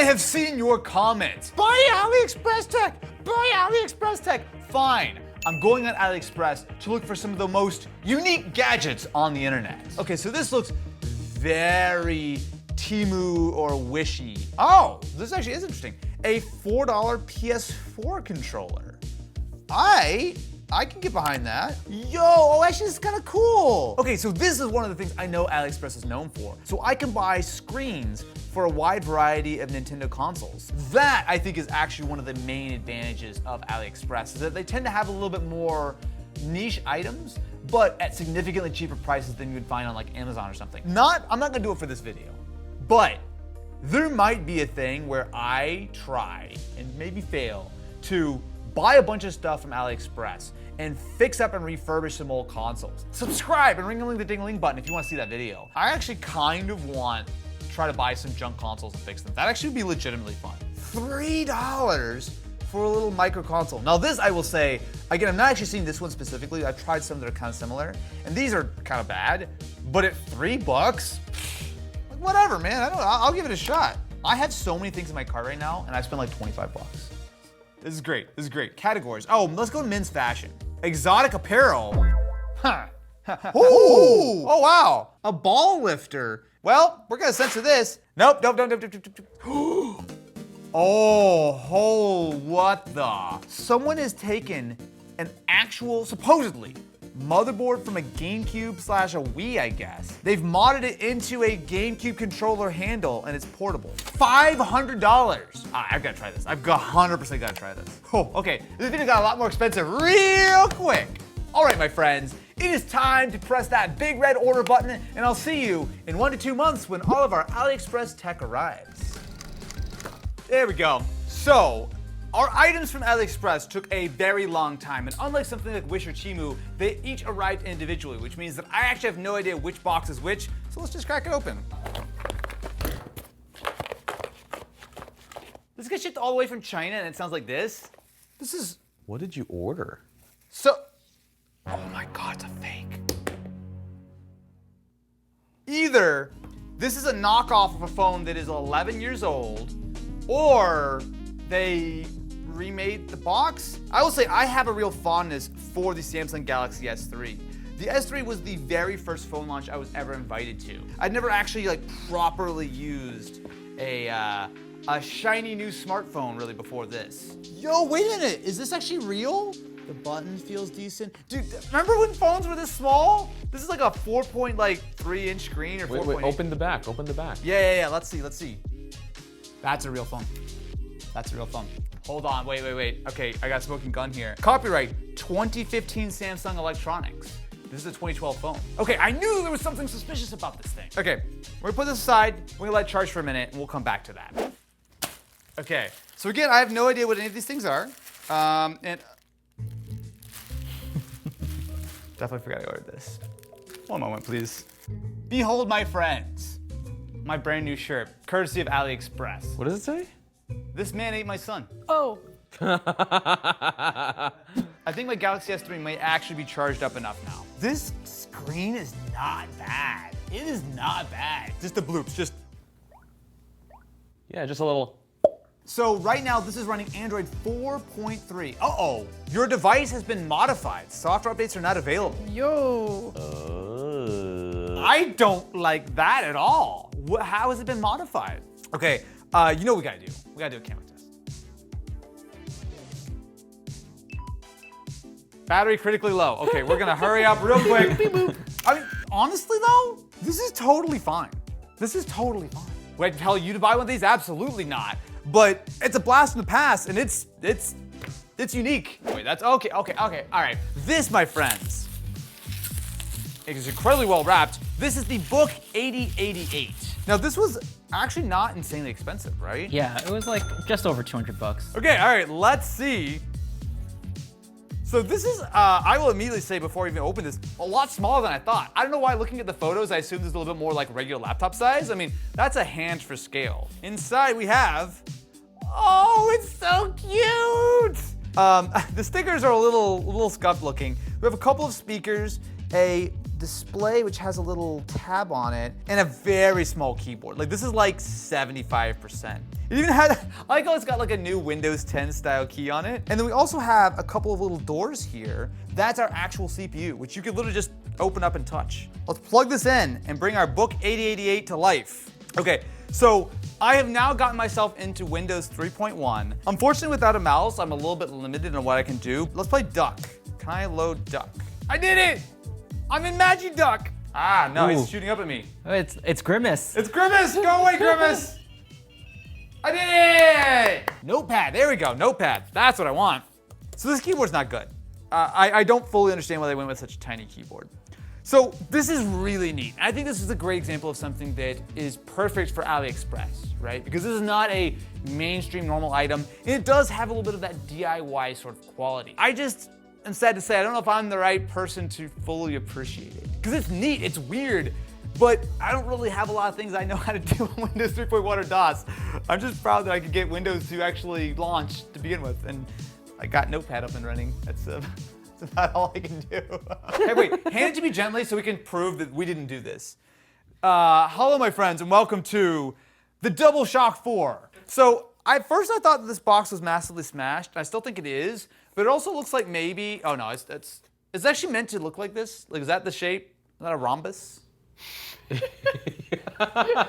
I have seen your comments. Buy AliExpress tech. Buy AliExpress tech. Fine. I'm going on AliExpress to look for some of the most unique gadgets on the internet. Okay, so this looks very Temu or Wishy. Oh, this actually is interesting. A $4 PS4 controller. I can get behind that. Yo, actually this is kind of cool. Okay, so this is one of the things I know AliExpress is known for. So I can buy screens for a wide variety of Nintendo consoles. That, I think, is actually one of the main advantages of AliExpress, is that they tend to have a little bit more niche items, but at significantly cheaper prices than you would find on like Amazon or something. I'm not gonna do it for this video, but there might be a thing where I try, and maybe fail, to buy a bunch of stuff from AliExpress and fix up and refurbish some old consoles. Subscribe and ring the ding-a-ling button if you want to see that video. I actually kind of want to try to buy some junk consoles and fix them. That actually would be legitimately fun. $3 for a little micro console. Now this, I will say, again, I'm not actually seeing this one specifically. I've tried some that are kind of similar, and these are kind of bad, but at $3, whatever, man. I'll give it a shot. I have so many things in my cart right now, and I spent like 25 bucks. This is great. This is great. Categories. Oh, let's go to men's fashion. Exotic apparel. Huh. Ooh. Oh, wow. A ball lifter. Well, we're gonna censor this. Nope. Oh, what the? Someone has taken an actual, supposedly, motherboard from a GameCube / a Wii, I guess. They've modded it into a GameCube controller handle, and it's portable. $500. I've got to try this. I've 100% got to try this. Oh, okay, this video got a lot more expensive real quick. All right, my friends, it is time to press that big red order button, and I'll see you in 1 to 2 months when all of our AliExpress tech arrives. There we go. So, our items from AliExpress took a very long time, and unlike something like Wish or Temu, they each arrived individually, which means that I actually have no idea which box is which, so let's just crack it open. This gets shipped all the way from China, and it sounds like this. This is... What did you order? So... Oh my God, it's a fake. Either this is a knockoff of a phone that is 11 years old, or they remade the box. I will say I have a real fondness for the Samsung Galaxy S3. The S3 was the very first phone launch I was ever invited to. I'd never actually like properly used a shiny new smartphone really before this. Yo, wait a minute, is this actually real? The button feels decent. Dude, remember when phones were this small? This is like a 4.3-inch screen or 4.8. Wait, open the back, open the back. Yeah, let's see. That's a real phone. That's a real phone. Hold on, wait. Okay, I got a smoking gun here. Copyright 2015 Samsung Electronics. This is a 2012 phone. Okay, I knew there was something suspicious about this thing. Okay, we're gonna put this aside. We're gonna let it charge for a minute, and we'll come back to that. Okay, so again, I have no idea what any of these things are. And definitely forgot I ordered this. One moment, please. Behold, my friends, my brand new shirt, courtesy of AliExpress. What does it say? This man ate my son. Oh. I think my Galaxy S3 might actually be charged up enough now. This screen is not bad. It is not bad. Just the bloops, just. Yeah, just a little. So right now, this is running Android 4.3. Uh-oh, your device has been modified. Software updates are not available. Yo. I don't like that at all. How has it been modified? Okay, you know what we gotta do. We gotta do a camera test. Battery critically low. Okay, we're gonna hurry up real quick. I mean, honestly though, this is totally fine. This is totally fine. Would I tell you to buy one of these? Absolutely not. But it's a blast from the past, and it's unique. Wait, that's okay, all right. This, my friends, is incredibly well wrapped. This is the Book 8088. Now, this was actually not insanely expensive, right? Yeah, it was like just over 200 bucks. Okay, all right, let's see. So this is, I will immediately say before I even open this, a lot smaller than I thought. I don't know why, looking at the photos, I assumed this is a little bit more like regular laptop size. I mean, that's a hand for scale. Inside we have, oh, it's so cute! The stickers are a little scuffed looking. We have a couple of speakers, a display, which has a little tab on it, and a very small keyboard. Like, this is like 75%. It even had, I like how it's got like a new Windows 10 style key on it. And then we also have a couple of little doors here. That's our actual CPU, which you could literally just open up and touch. Let's plug this in and bring our Book 8088 to life. Okay, so I have now gotten myself into Windows 3.1. Unfortunately, without a mouse, I'm a little bit limited on what I can do. Let's play Duck. Can I load Duck? I did it! I'm in Magic Duck! Ah, no, he's shooting up at me. Oh, it's Grimace. It's Grimace! Go away, Grimace! I did it! Notepad, there we go, Notepad. That's what I want. So this keyboard's not good. I don't fully understand why they went with such a tiny keyboard. So this is really neat. I think this is a great example of something that is perfect for AliExpress, right? Because this is not a mainstream normal item, and it does have a little bit of that DIY sort of quality. I just am sad to say, I don't know if I'm the right person to fully appreciate it. Because it's neat, it's weird, but I don't really have a lot of things I know how to do on Windows 3.1 or DOS. I'm just proud that I could get Windows to actually launch to begin with, and I got Notepad up and running. That's about all I can do. Hey, wait, hand it to me gently so we can prove that we didn't do this. Hello, my friends, and welcome to the DoubleShock 4. So, at first I thought that this box was massively smashed. I still think it is, but it also looks like maybe, oh no, it's actually meant to look like this. Like, is that the shape? Is that a rhombus?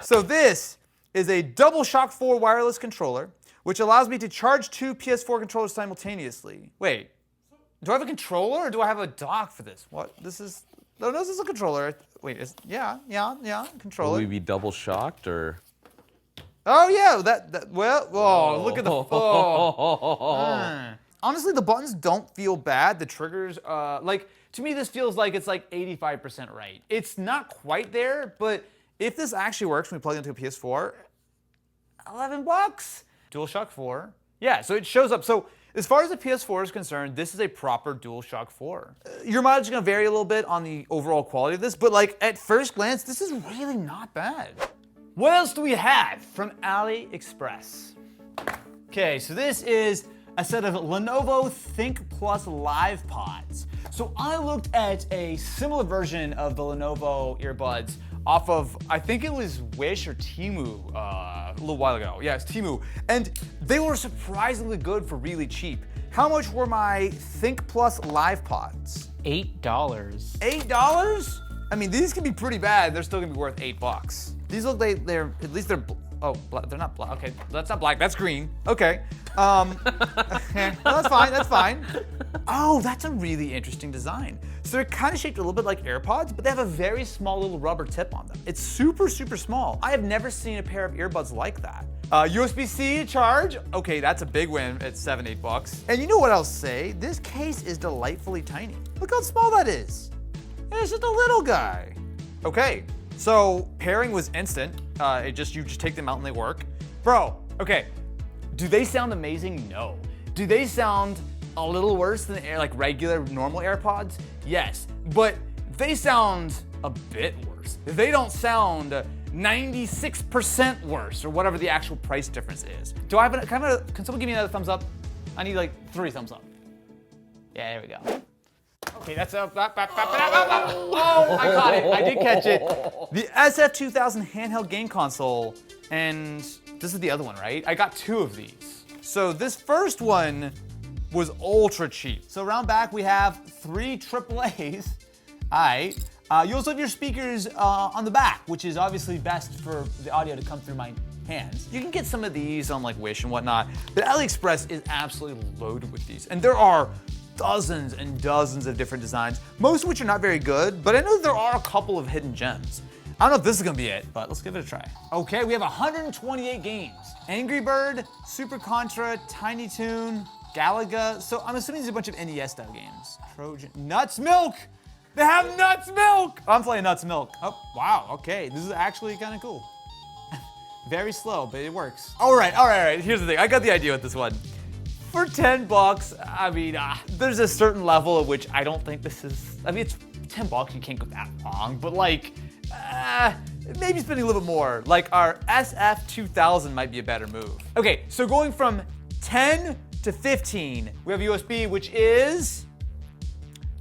So this is a DoubleShock 4 wireless controller, which allows me to charge two PS4 controllers simultaneously. Wait. Do I have a controller or do I have a dock for this? What? This is, no, this is a controller. Wait, yeah, controller. Will we be double shocked or? Oh yeah, well, oh, look at the, Honestly, the buttons don't feel bad. The triggers, like, to me this feels like it's like 85% right. It's not quite there, but if this actually works when we plug it into a PS4, $11. DualShock 4. Yeah, so it shows up. So as far as the PS4 is concerned, this is a proper DualShock 4. Your mileage is going to vary a little bit on the overall quality of this, but like at first glance, this is really not bad. What else do we have from AliExpress? Okay, so this is a set of Lenovo Think Plus Live Pods. So I looked at a similar version of the Lenovo earbuds off of, I think it was Wish or Temu a little while ago. Yeah, it's Temu. And they were surprisingly good for really cheap. How much were my Think Plus Live Pods? $8. $8? I mean, these can be pretty bad. They're still gonna be worth $8. These look like they're, at least they're, oh, they're not black. Okay, that's not black, that's green. Okay. Well, that's fine, that's fine. Oh, that's a really interesting design. So they're kind of shaped a little bit like AirPods, but they have a very small little rubber tip on them. It's super, super small. I have never seen a pair of earbuds like that. USB-C to charge. Okay, that's a big win at $7, $8. And you know what I'll say? This case is delightfully tiny. Look how small that is. It's just a little guy. Okay, so pairing was instant. You just take them out and they work. Bro, okay, do they sound amazing? No. Do they sound a little worse than like regular normal AirPods? Yes, but they sound a bit worse. They don't sound 96% worse or whatever the actual price difference is. Do I have can someone give me another thumbs up? I need like 3 thumbs up. Yeah, there we go. Okay, that's a, oh, I caught it, I did catch it. The SF2000 handheld game console, and this is the other one, right? I got 2 of these. So this first one was ultra cheap. So around back we have 3 AAAs. All right. You also have your speakers on the back, which is obviously best for the audio to come through my hands. You can get some of these on like Wish and whatnot, but AliExpress is absolutely loaded with these. And there are dozens and dozens of different designs, most of which are not very good, but I know there are a couple of hidden gems. I don't know if this is gonna be it, but let's give it a try. Okay, we have 128 games. Angry Bird, Super Contra, Tiny Toon, Galaga. So I'm assuming there's a bunch of NES style games. Trojan, Nuts Milk! They have Nuts Milk! I'm playing Nuts Milk. Oh, wow, okay, this is actually kind of cool. Very slow, but it works. All right, here's the thing. I got the idea with this one. For $10, I mean, there's a certain level at which I don't think this is, I mean, it's $10, you can't go that wrong, but like, maybe spending a little bit more. Like our SF2000 might be a better move. Okay, so going from 10 to 15, we have USB, which is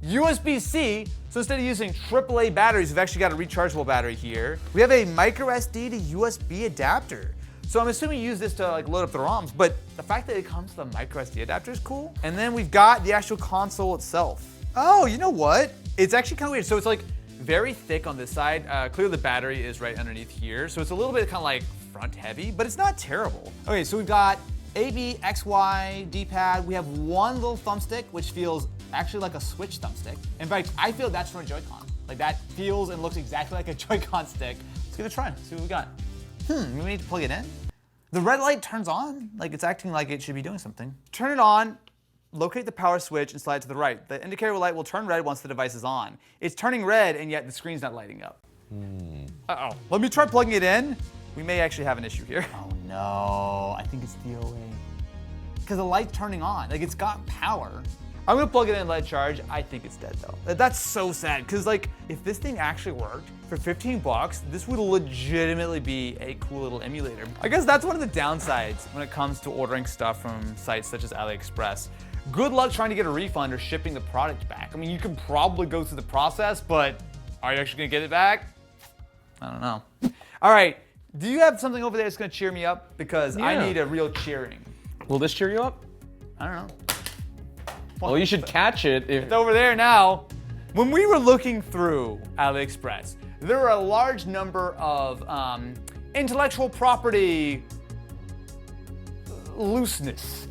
USB-C So instead of using AAA batteries, we've actually got a rechargeable battery here. We have a micro SD to USB adapter. So I'm assuming you use this to like load up the ROMs, but the fact that it comes with a micro SD adapter is cool. And then we've got the actual console itself. Oh, you know what? It's actually kind of weird. So it's like very thick on this side. Clearly the battery is right underneath here. So it's a little bit kind of like front heavy, but it's not terrible. Okay, so we've got A, B, X, Y, D-pad. We have one little thumbstick, which feels actually like a Switch thumbstick. In fact, I feel that's from a Joy-Con. Like that feels and looks exactly like a Joy-Con stick. Let's give it a try, see what we got. We need to plug it in. The red light turns on, like it's acting like it should be doing something. Turn it on, locate the power switch and slide it to the right. The indicator light will turn red once the device is on. It's turning red and yet the screen's not lighting up. Uh-oh. Let me try plugging it in. We may actually have an issue here. Oh no, I think it's DOA. Because the light's turning on, like it's got power. I'm gonna plug it in and let it charge. I think it's dead though. That's so sad, because like, if this thing actually worked, for 15 bucks, this would legitimately be a cool little emulator. I guess that's one of the downsides when it comes to ordering stuff from sites such as AliExpress. Good luck trying to get a refund or shipping the product back. I mean, you can probably go through the process, but are you actually gonna get it back? I don't know. All right, do you have something over there that's gonna cheer me up? Because I need a real cheering. Will this cheer you up? I don't know. Well, you should catch it if... It's over there now. When we were looking through AliExpress, there were a large number of intellectual property looseness.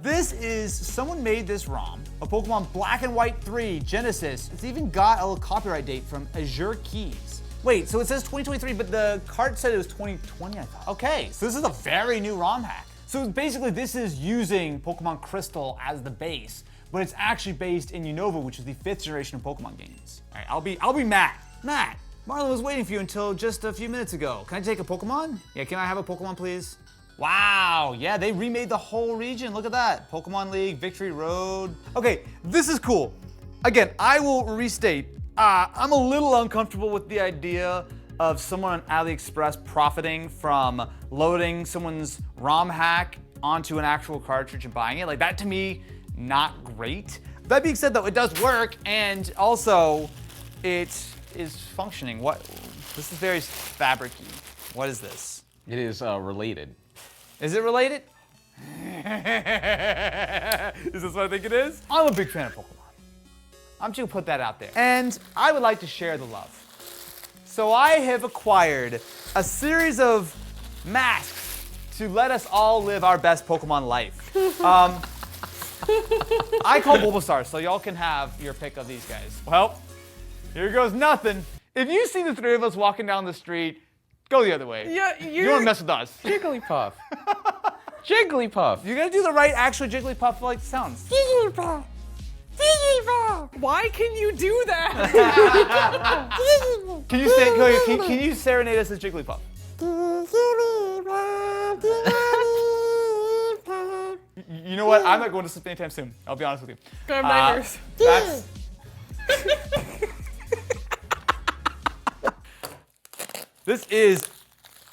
This is, someone made this ROM, a Pokemon Black and White 3 Genesis. It's even got a little copyright date from Azure Keys. Wait, so it says 2023, but the card said it was 2020, I thought. Okay, so this is a very new ROM hack. So basically this is using Pokemon Crystal as the base, but it's actually based in Unova, which is the 5th generation of Pokemon games. All right, I'll be Matt. Matt, Marlon was waiting for you until just a few minutes ago. Can I take a Pokemon? Yeah, can I have a Pokemon, please? Wow, yeah, they remade the whole region. Look at that. Pokemon League, Victory Road. Okay, this is cool. Again, I will restate. I'm a little uncomfortable with the idea of someone on AliExpress profiting from loading someone's ROM hack onto an actual cartridge and buying it. Like that to me, not great. That being said though, it does work and also it is functioning. This is very fabric-y. What is this? It is related. Is it related? Is this what I think it is? I'm a big fan of Pokemon. I'm just gonna put that out there. And I would like to share the love. So I have acquired a series of masks to let us all live our best Pokemon life. I call Bulbasaur, so y'all can have your pick of these guys. Well, here goes nothing. If you see the three of us walking down the street, go the other way. Yeah, you don't mess with us. Jigglypuff. Jigglypuff. You gotta do the right actual Jigglypuff-like sounds. Jigglypuff. Jigglypuff. Why can you do that? Can you serenade us as Jigglypuff? You know what? I'm not going to sleep anytime soon. I'll be honest with you. I have nightmares. This is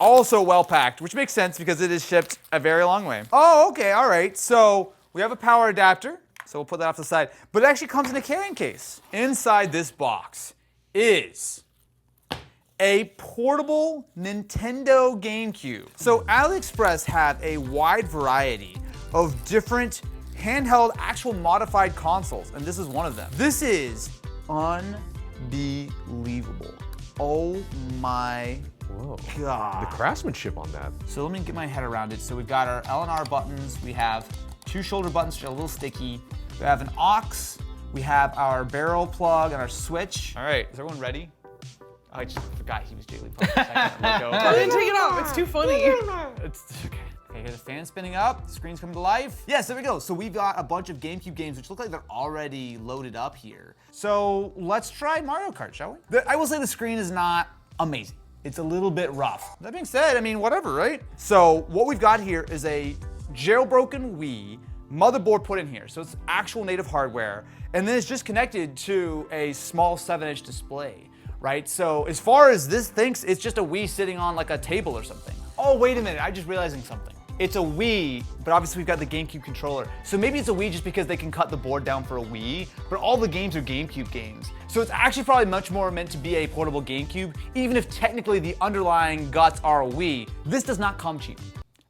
also well packed, which makes sense because it is shipped a very long way. Oh, okay, all right. So we have a power adapter. So we'll put that off to the side. But it actually comes in a carrying case. Inside this box is a portable Nintendo GameCube. So AliExpress have a wide variety of different handheld, actual modified consoles, and this is one of them. This is unbelievable. Oh my God. The craftsmanship on that. So let me get my head around it. So we've got our L and R buttons. We have 2 shoulder buttons, which are a little sticky. We have an aux. We have our barrel plug and our switch. All right, is everyone ready? Oh, I just forgot he was Jigglypuff. I didn't take it off. It's too funny. It's okay. Okay, here's the fan spinning up. The screen's coming to life. Yes, there we go. So we've got a bunch of GameCube games which look like they're already loaded up here. So let's try Mario Kart, shall we? I will say the screen is not amazing. It's a little bit rough. That being said, I mean, whatever, right? So what we've got here is a jailbroken Wii motherboard put in here. So it's actual native hardware. And then it's just connected to a small 7-inch display, right? So as far as this thinks, it's just a Wii sitting on like a table or something. Oh, wait a minute, I'm just realizing something. it's a Wii, but obviously we've got the GameCube controller. So maybe it's a Wii just because they can cut the board down for a Wii, but all the games are GameCube games. So it's actually probably much more meant to be a portable GameCube, even if technically the underlying guts are a Wii. This does not come cheap.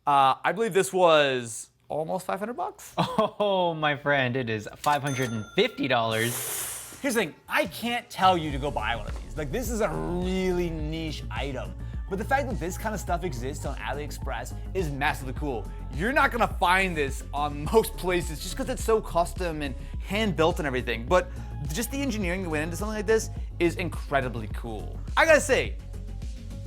I believe this was almost 500 bucks. Oh, my friend, it is $550. Here's the thing, I can't tell you to go buy one of these. Like, this is a really niche item. But the fact that this kind of stuff exists on AliExpress is massively cool. You're not gonna find this on most places just because it's so custom and hand-built and everything. But just the engineering that went into something like this is incredibly cool. I gotta say,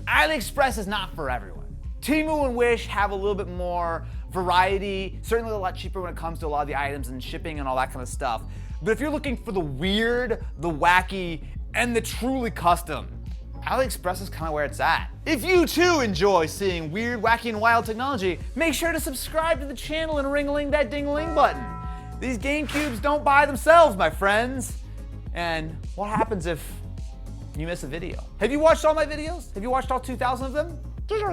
AliExpress is not for everyone. Temu and Wish have a little bit more variety, certainly a lot cheaper when it comes to a lot of the items and shipping and all that kind of stuff. But if you're looking for the weird, the wacky, and the truly custom, AliExpress is kind of where it's at. If you too enjoy seeing weird, wacky, and wild technology, make sure to subscribe to the channel and ring-a-ling that ding-a-ling button. These GameCubes don't buy themselves, my friends. And what happens if you miss a video? Have you watched all my videos? Have you watched all 2,000 of them? Just